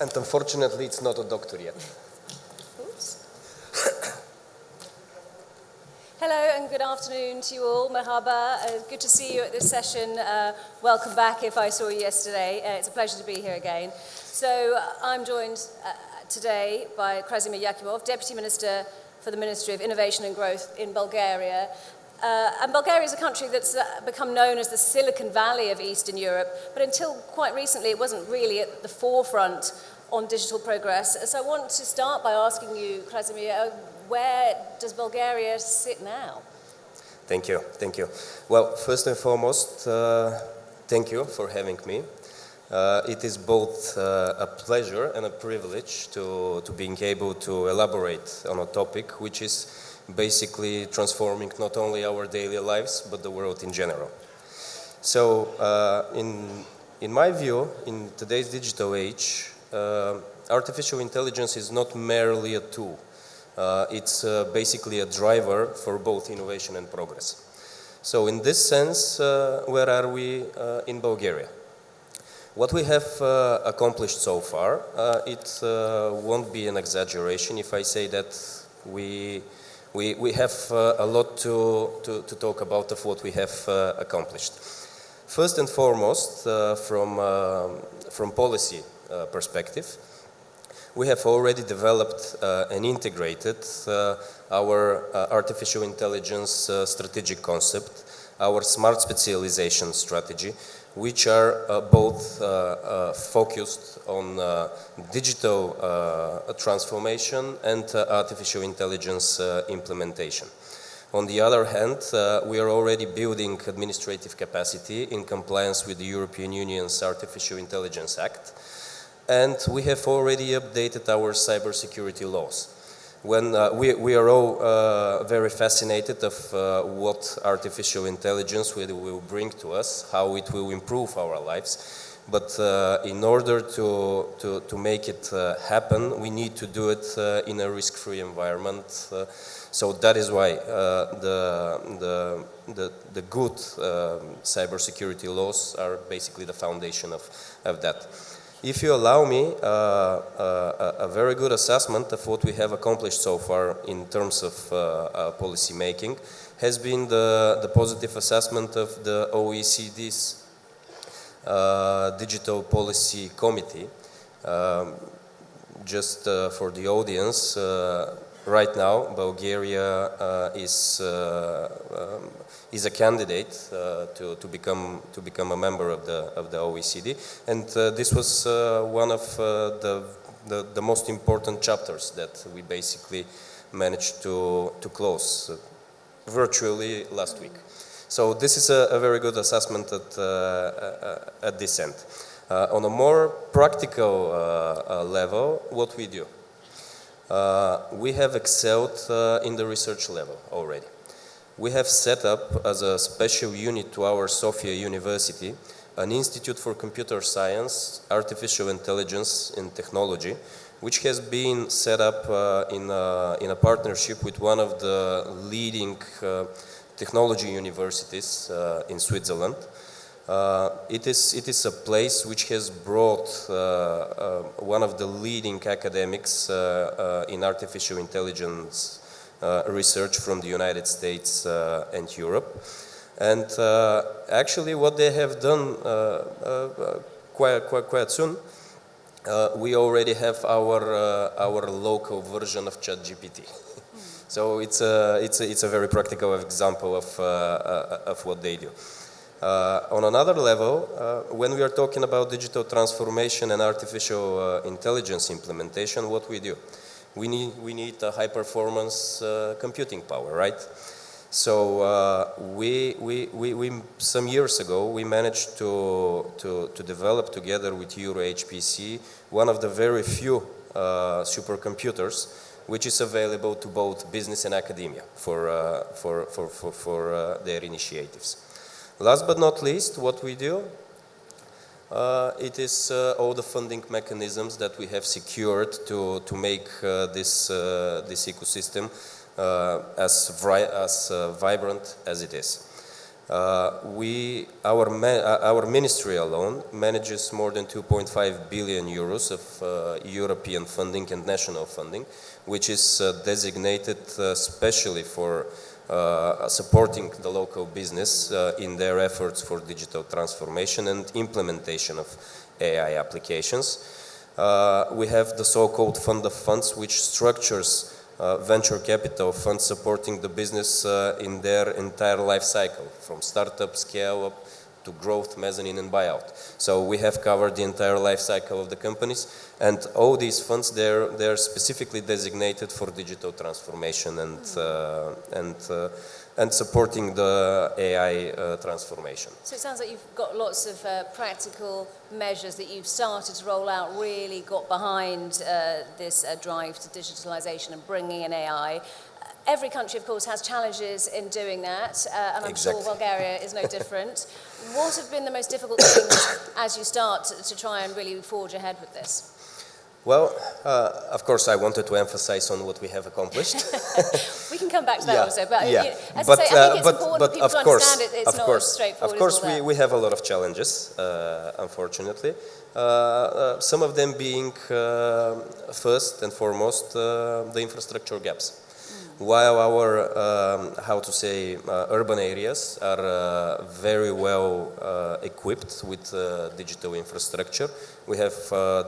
And unfortunately, it's not a doctor yet. Oops. Hello and good afternoon to you all. Merhaba. Good to see you at this session. Welcome back if I saw you yesterday. It's a pleasure to be here again. So I'm joined today by Krasimir Yakimov, Deputy Minister for the Ministry of Innovation and Growth in Bulgaria. And Bulgaria is a country that's become known as the Silicon Valley of Eastern Europe, but until quite recently it wasn't really at the forefront on digital progress. So I want to start by asking you, Krasimir, where does Bulgaria sit now? Thank you. Well, first and foremost, thank you for having me. It is both a pleasure and a privilege to being able to elaborate on a topic which is basically transforming not only our daily lives, but the world in general. So, in my view, in today's digital age, artificial intelligence is not merely a tool. It's basically a driver for both innovation and progress. So, in this sense, where are we in Bulgaria? What we have accomplished so far, it won't be an exaggeration if I say that we have a lot to talk about of what we have accomplished. First and foremost, from policy perspective, we have already developed and integrated our artificial intelligence strategic concept, our smart specialization strategy, which are both focused on digital transformation and artificial intelligence implementation. On the other hand, we are already building administrative capacity in compliance with the European Union's Artificial Intelligence Act, and we have already updated our cybersecurity laws. When we are all very fascinated of what artificial intelligence will bring to us, how it will improve our lives, but in order to make it happen, we need to do it in a risk-free environment. So that is why the good cybersecurity laws are basically the foundation of that. If you allow me, a very good assessment of what we have accomplished so far in terms of policy making has been the positive assessment of the OECD's Digital Policy Committee. Just for the audience, right now Bulgaria is a candidate to become a member of the OECD, and this was one of the most important chapters that we basically managed to close virtually last week. So this is a very good assessment at this end. On a more practical level, what we do. We have excelled in the research level already. We have set up as a special unit to our Sofia University an Institute for Computer Science, Artificial Intelligence and Technology, which has been set up in a partnership with one of the leading technology universities in Switzerland. It is a place which has brought one of the leading academics in artificial intelligence research from the United States and Europe. And actually what they have done quite soon, we already have our local version of ChatGPT. So it's a very practical example of what they do. On another level, when we are talking about digital transformation and artificial intelligence implementation, what we do? We need a high performance computing power, right? So we some years ago we managed to develop together with EuroHPC one of the very few supercomputers which is available to both business and academia for their initiatives. Last but not least, what we do, it is all the funding mechanisms that we have secured to make this ecosystem as vibrant as it is. Our ministry alone manages more than 2.5 billion euros of European funding and national funding, which is designated specially for supporting the local business in their efforts for digital transformation and implementation of AI applications. We have the so-called fund of funds, which structures venture capital funds supporting the business in their entire life cycle, from startup, scale up, to growth, mezzanine, and buyout. So we have covered the entire life cycle of the companies, and all these funds, they're specifically designated for digital transformation and supporting the AI transformation. So it sounds like you've got lots of practical measures that you've started to roll out, really got behind this drive to digitalization and bringing in AI. Every country, of course, has challenges in doing that, and I'm sure Bulgaria is no different. What have been the most difficult things as you start to try and really forge ahead with this? Well, of course, I wanted to emphasize on what we have accomplished. We can come back to that also, but as I say, I think it's important for people to understand it's not as straightforward. Of course, we have a lot of challenges, unfortunately. Some of them being, first and foremost, the infrastructure gaps. While our, urban areas are very well equipped with digital infrastructure, we have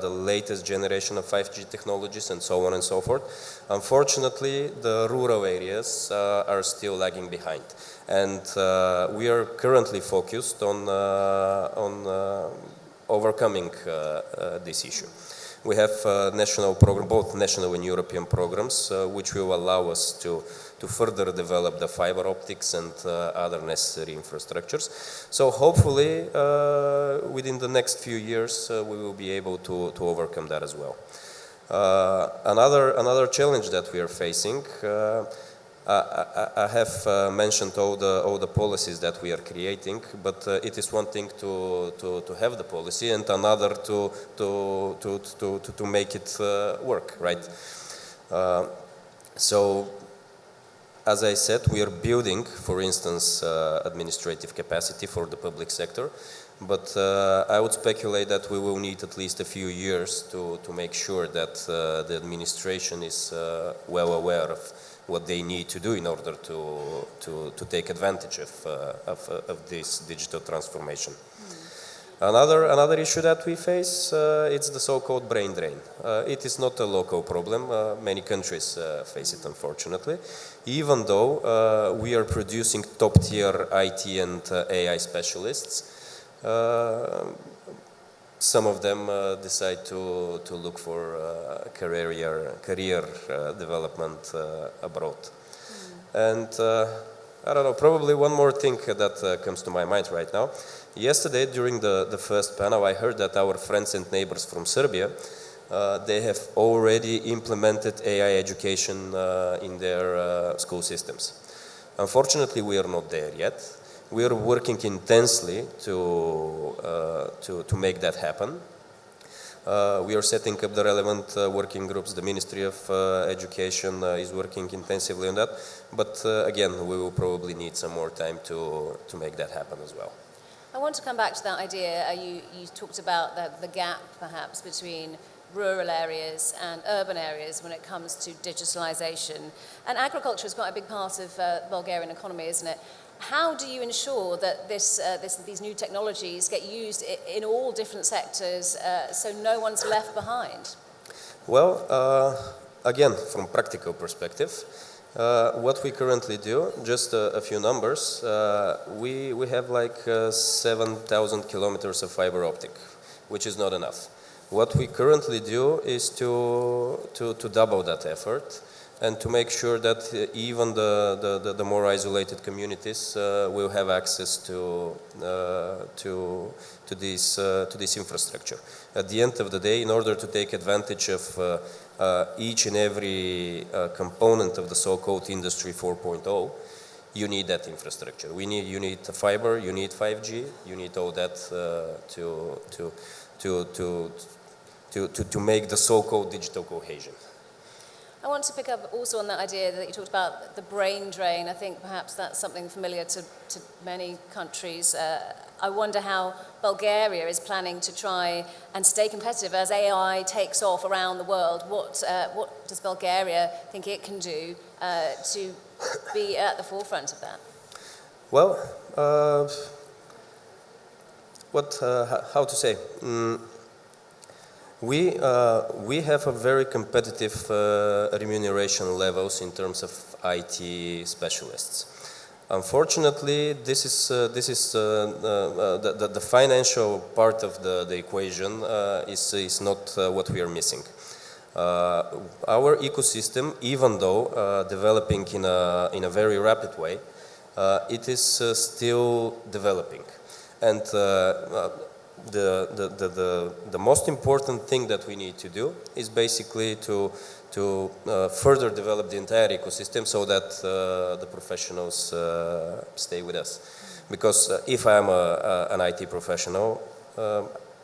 the latest generation of 5G technologies and so on and so forth. Unfortunately, the rural areas are still lagging behind. And we are currently focused on overcoming this issue. We have both national and European programs, which will allow us to further develop the fiber optics and other necessary infrastructures. So hopefully, within the next few years, we will be able to overcome that as well. Another challenge that we are facing, I have mentioned all the policies that we are creating, but it is one thing to have the policy and another to make it work, right? So, as I said, we are building, for instance, administrative capacity for the public sector, but I would speculate that we will need at least a few years to make sure that the administration is well aware of what they need to do in order to take advantage of this digital transformation. Another issue that we face, it's the so-called brain drain. It is not a local problem. Many countries face it, unfortunately. Even though we are producing top-tier IT and AI specialists, some of them decide to look for career develelopment abroad. And I don't know, probably one more thing that comes to my mind right now. Yesterday, during the first panel, I heard that our friends and neighbors from Serbia, they have already implemented AI education in their school systems. Unfortunately, we are not there yet. We are working intensely to make that happen. We are setting up the relevant working groups. The Ministry of Education is working intensively on that. But again, we will probably need some more time to make that happen as well. I want to come back to that idea. You talked about the gap, perhaps, between rural areas and urban areas when it comes to digitalization. And agriculture is quite a big part of the Bulgarian economy, isn't it? How do you ensure that these new technologies get used in all different sectors so no one's left behind? Well, again, from practical perspective, what we currently do, just a few numbers, we have like 7,000 kilometers of fiber optic, which is not enough. What we currently do is to double that effort and to make sure that even the more isolated communities will have access to this infrastructure. At the end of the day, in order to take advantage of each and every component of the so-called Industry 4.0, you need that infrastructure. You need fiber, you need 5G, you need all that to make the so-called digital cohesion. I want to pick up also on that idea that you talked about the brain drain. I think perhaps that's something familiar to many countries. I wonder how Bulgaria is planning to try and stay competitive as AI takes off around the world. What does Bulgaria think it can do to be at the forefront of that? Well, how to say? We have a very competitive remuneration levels in terms of IT specialists. Unfortunately, this is the financial part of the equation is not what we are missing. Our ecosystem, even though developing in a very rapid way, it is still developing, and the most important thing that we need to do is basically to further develop the entire ecosystem so that the professionals stay with us. Because if I'm an IT professional,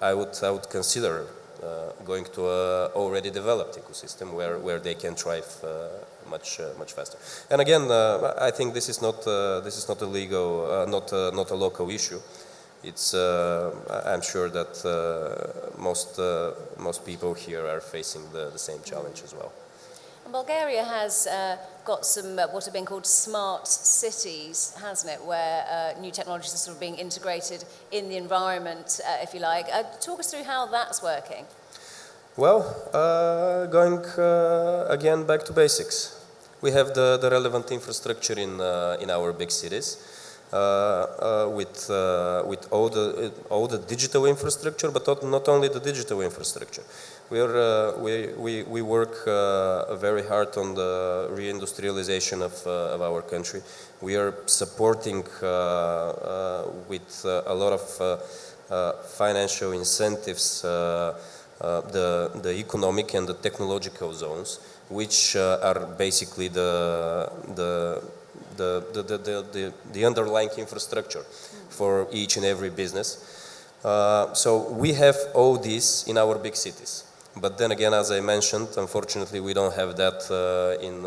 I would consider going to an already developed ecosystem where they can thrive much faster. And again, I think this is not a legal, not a local issue. It's I'm sure that most people here are facing the same challenge as well. And Bulgaria has got some what have been called smart cities, hasn't it, where new technologies are sort of being integrated in the environment, if you like. Talk us through how that's working. Well, going again back to basics. We have the relevant infrastructure in our big cities. With all the digital infrastructure, but not only the digital infrastructure. We work very hard on the reindustrialization of our country. We are supporting with a lot of financial incentives the economic and the technological zones, which are basically the underlying infrastructure for each and every business. So we have all this in our big cities. But then again, as I mentioned, unfortunately, we don't have that in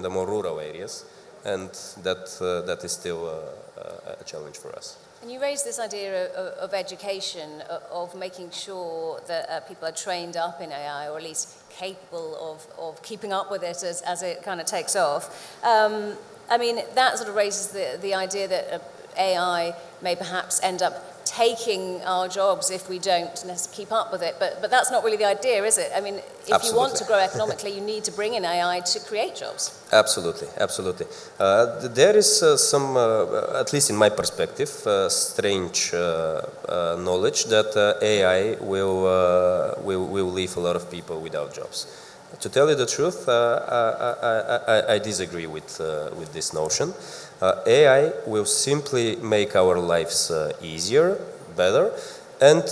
the more rural areas, and that is still a challenge for us. And you raised this idea of education, of making sure that people are trained up in AI, or at least capable of keeping up with it as it kind of takes off. I mean, that sort of raises the idea that AI may perhaps end up taking our jobs if we don't keep up with it. But that's not really the idea, is it? I mean, if Absolutely. You want to grow economically, you need to bring in AI to create jobs. Absolutely. There is some, at least in my perspective, strange knowledge that AI will leave a lot of people without jobs. To tell you the truth, I disagree with this notion. AI will simply make our lives easier, better, and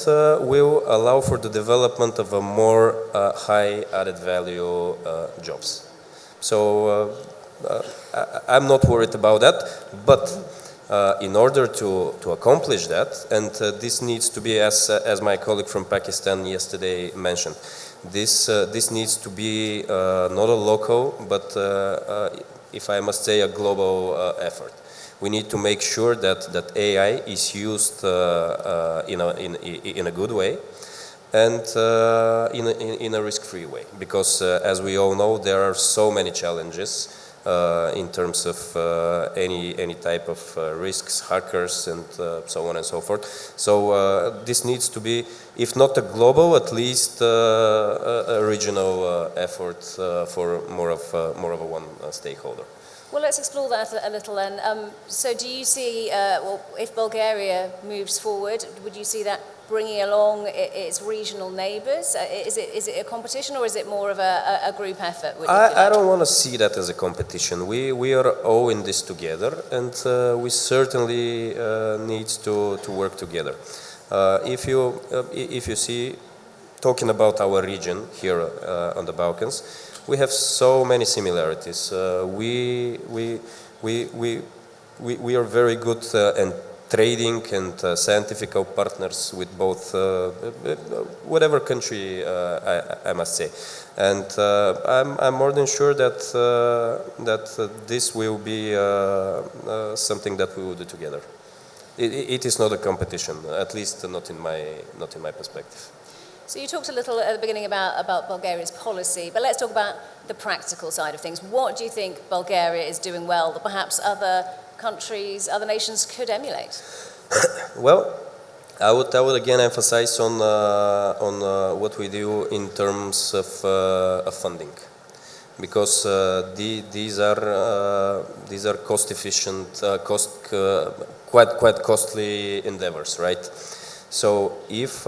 will allow for the development of a more high added value jobs. So I'm not worried about that, but in order to accomplish that, and this needs to be, as my colleague from Pakistan yesterday mentioned, this needs to be not a local, but if I must say, a global effort. We need to make sure that AI is used in a good way and in a risk-free way, because as we all know, there are so many challenges in terms of any type of risks, hackers, and so on and so forth. So this needs to be, if not a global, at least a regional effort for more of a one stakeholder. Well, let's explore that a little then. So do you see, if Bulgaria moves forward, would you see that bringing along its regional neighbours? Is it a competition, or is it more of a group effort? I don't want to see that as a competition. We are all in this together, and we certainly need to work together. If you see, talking about our region here on the Balkans, we have so many similarities. We are very good and trading and scientific partners with both whatever country, I must say. And I'm more than sure that this will be something that we will do together. It is not a competition, at least not in my perspective. So you talked a little at the beginning about Bulgaria's policy, but let's talk about the practical side of things. What do you think Bulgaria is doing well that perhaps other countries, other nations could emulate? Well, I would again emphasize on what we do in terms of funding, because these are cost efficient, quite costly endeavors, right? So if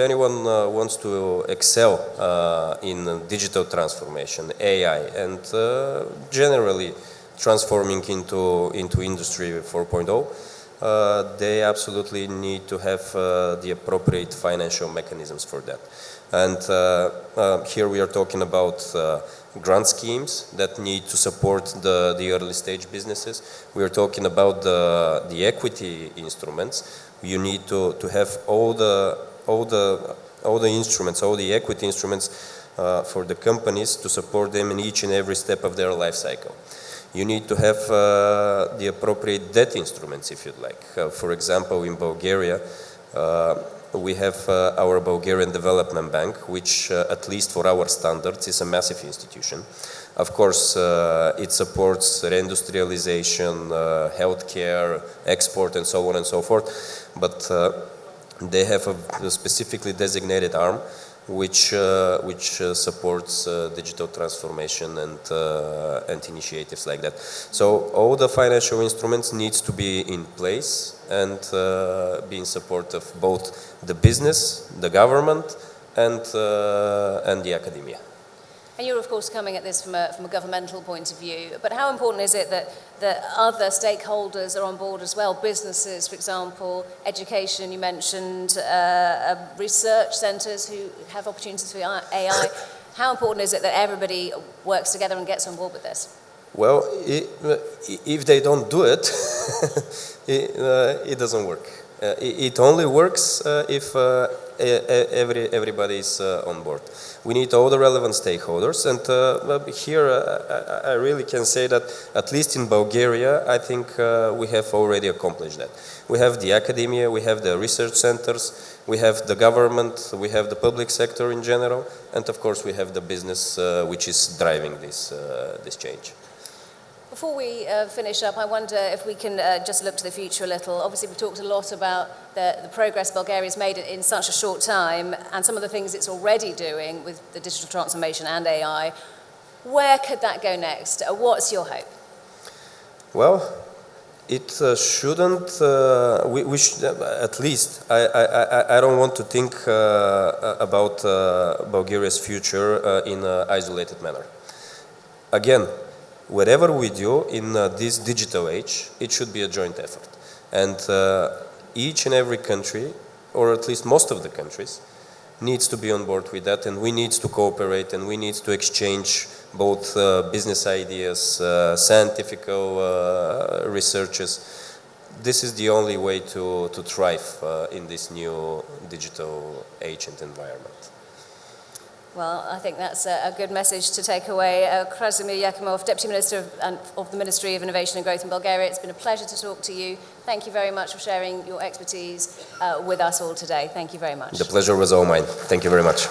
anyone wants to excel in digital transformation, AI, and generally transforming into Industry 4.0, they absolutely need to have the appropriate financial mechanisms for that. And here we are talking about grant schemes that need to support the early stage businesses. We are talking about the equity instruments. You need to have all the instruments, all the equity instruments for the companies to support them in each and every step of their life cycle. You need to have the appropriate debt instruments, if you'd like. For example, in Bulgaria, we have our Bulgarian Development Bank, which, at least for our standards, is a massive institution. Of course, it supports reindustrialization, healthcare, export, and so on and so forth. But they have a specifically designated arm which supports digital transformation and initiatives like that. So all the financial instruments needs to be in place and be in support of both the business, the government, and the academia. And you're, of course, coming at this from a governmental point of view, but how important is it that other stakeholders are on board as well? Businesses, for example, education, you mentioned, research centres who have opportunities for AI. How important is it that everybody works together and gets on board with this? Well, if they don't do it, it doesn't work. It only works if everybody is on board. We need all the relevant stakeholders, and here I really can say that at least in Bulgaria, I think we have already accomplished that. We have the academia, we have the research centers, we have the government, we have the public sector in general, and of course we have the business which is driving this change. Before we finish up, I wonder if we can just look to the future a little. Obviously, we've talked a lot about the progress Bulgaria's made in such a short time and some of the things it's already doing with the digital transformation and AI. Where could that go next? What's your hope? Well, it shouldn't, we should, at least, I don't want to think about Bulgaria's future in an isolated manner. Again, whatever we do in this digital age, it should be a joint effort. And each and every country, or at least most of the countries, needs to be on board with that, and we need to cooperate, and we need to exchange both business ideas, scientific researches. This is the only way to thrive in this new digital age and environment. Well, I think that's a good message to take away. Krasimir Yakimov, Deputy Minister of the Ministry of Innovation and Growth in Bulgaria, it's been a pleasure to talk to you. Thank you very much for sharing your expertise with us all today. Thank you very much. The pleasure was all mine. Thank you very much.